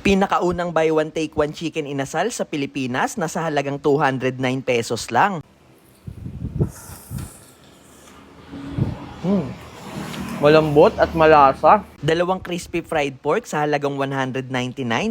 Pinakaunang buy one take one chicken inasal sa Pilipinas nasa halagang 209 pesos lang. Malambot at malasa. Dalawang crispy fried pork sa halagang 199,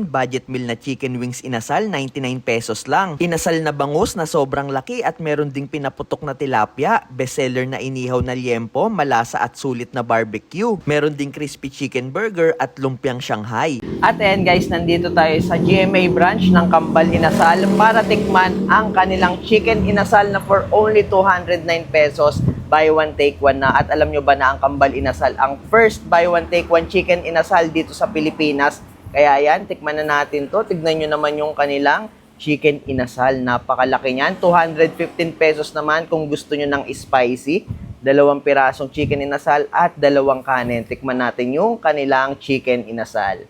budget meal na chicken wings inasal 99 pesos lang. Inasal na bangus na sobrang laki at meron ding pinaputok na tilapia, bestseller na inihaw na liempo, malasa at sulit na barbecue. Meron ding crispy chicken burger at lumpiang Shanghai. At ayan guys, nandito tayo sa GMA branch ng Kambal Inasal para tikman ang kanilang chicken inasal na for only 209 pesos. Buy one take one na. At alam nyo ba na ang Kambal Inasal ang first buy one take one chicken inasal dito sa Pilipinas. Kaya yan, tikman na natin to. Tignan nyo naman yung kanilang chicken inasal. Napakalaki niyan. 215 pesos naman kung gusto nyo ng spicy. 2 pirasong chicken inasal at 2 kanin. Tikman natin yung kanilang chicken inasal.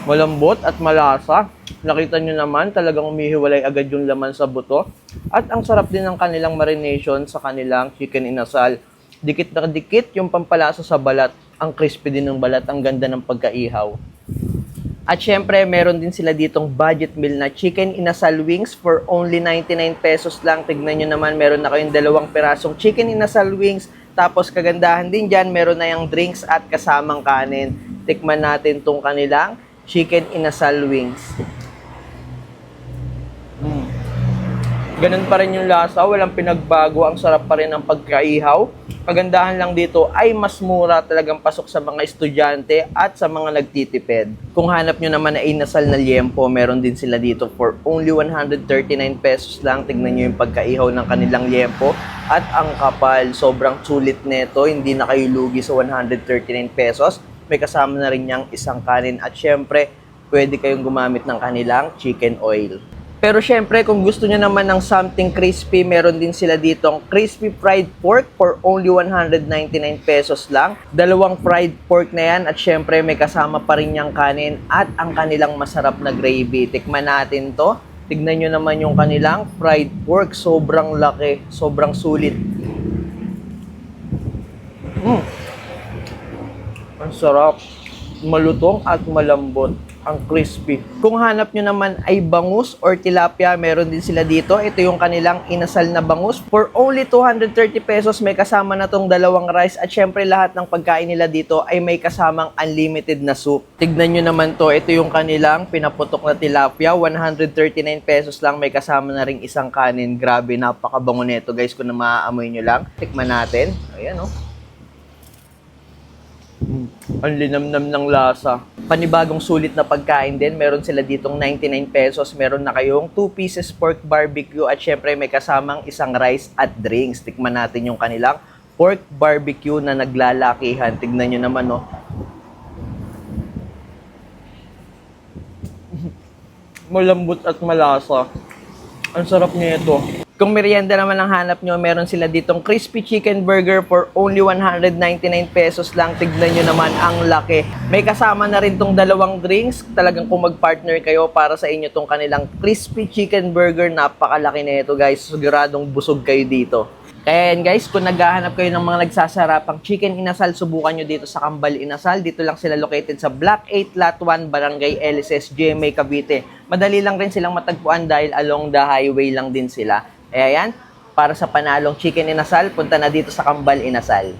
Malambot at malasa. Nakita nyo naman, talagang umihiwalay agad yung laman sa buto. At ang sarap din ng kanilang marination sa kanilang chicken inasal. Dikit na dikit yung pampalasa sa balat. Ang crispy din ng balat, ang ganda ng pagkaihaw. At syempre, meron din sila ditong budget meal na chicken inasal wings for only 99 pesos lang. Tignan nyo naman, meron na kayong 2 pirasong chicken inasal wings. Tapos kagandahan din dyan, meron na yung drinks at kasamang kanin. Tikman natin tong kanilang chicken inasal wings. Ganun pa rin yung lasa, walang pinagbago, ang sarap pa rin ng pagkaihaw. Kagandahan lang dito ay mas mura, talagang pasok sa mga estudyante at sa mga nagtitipid. Kung hanap nyo naman na inasal na liempo, meron din sila dito for only 139 pesos lang. Tignan nyo yung pagkaihaw ng kanilang liempo at ang kapal, sobrang sulit neto, hindi na kayo lugi sa 139 pesos. May kasama na rin niyang isang kanin at syempre, pwede kayong gumamit ng kanilang chicken oil. Pero syempre, kung gusto nyo naman ng something crispy, meron din sila ditong crispy fried pork for only 199 pesos lang. 2 fried pork na yan at syempre may kasama pa rin niyang kanin at ang kanilang masarap na gravy. Tikman natin to. Tignan nyo naman yung kanilang fried pork. Sobrang laki, sobrang sulit. Ang sarap. Malutong at malambot. Ang crispy. Kung hanap nyo naman ay bangus or tilapia, meron din sila dito. Ito yung kanilang inasal na bangus. For only 230 pesos, may kasama na tong 2 rice. At syempre, lahat ng pagkain nila dito ay may kasamang unlimited na soup. Tignan nyo naman to. Ito yung kanilang pinaputok na tilapia. 139 pesos lang. May kasama na ring isang kanin. Grabe, napakabango nito guys. Kung na maaamoy nyo lang. Tikman natin. Ayan o. Ang linamnam ng lasa. Panibagong sulit na pagkain din. Meron sila ditong 99 pesos. Meron na kayong 2 pieces pork barbecue at syempre may kasamang isang rice at drinks. Tikman natin yung kanilang pork barbecue na naglalakihan. Tignan nyo naman, no? Malambot at malasa. Ang sarap nito. Kung merienda naman ang hanap nyo, meron sila ditong crispy chicken burger for only 199 pesos lang. Tignan nyo naman ang laki. May kasama na rin tong 2 drinks. Talagang kung mag-partner kayo para sa inyo tong kanilang crispy chicken burger, napakalaki na ito guys. Siguradong busog kayo dito. Kaya yan guys, kung naghahanap kayo ng mga nagsasarapang chicken inasal, subukan nyo dito sa Kambal Inasal. Dito lang sila located sa Block 8, Lot 1, Barangay LSS, GMA, Cavite. Madali lang rin silang matagpuan dahil along the highway lang din sila. Kaya yan, para sa panalong chicken inasal, punta na dito sa Kambal Inasal.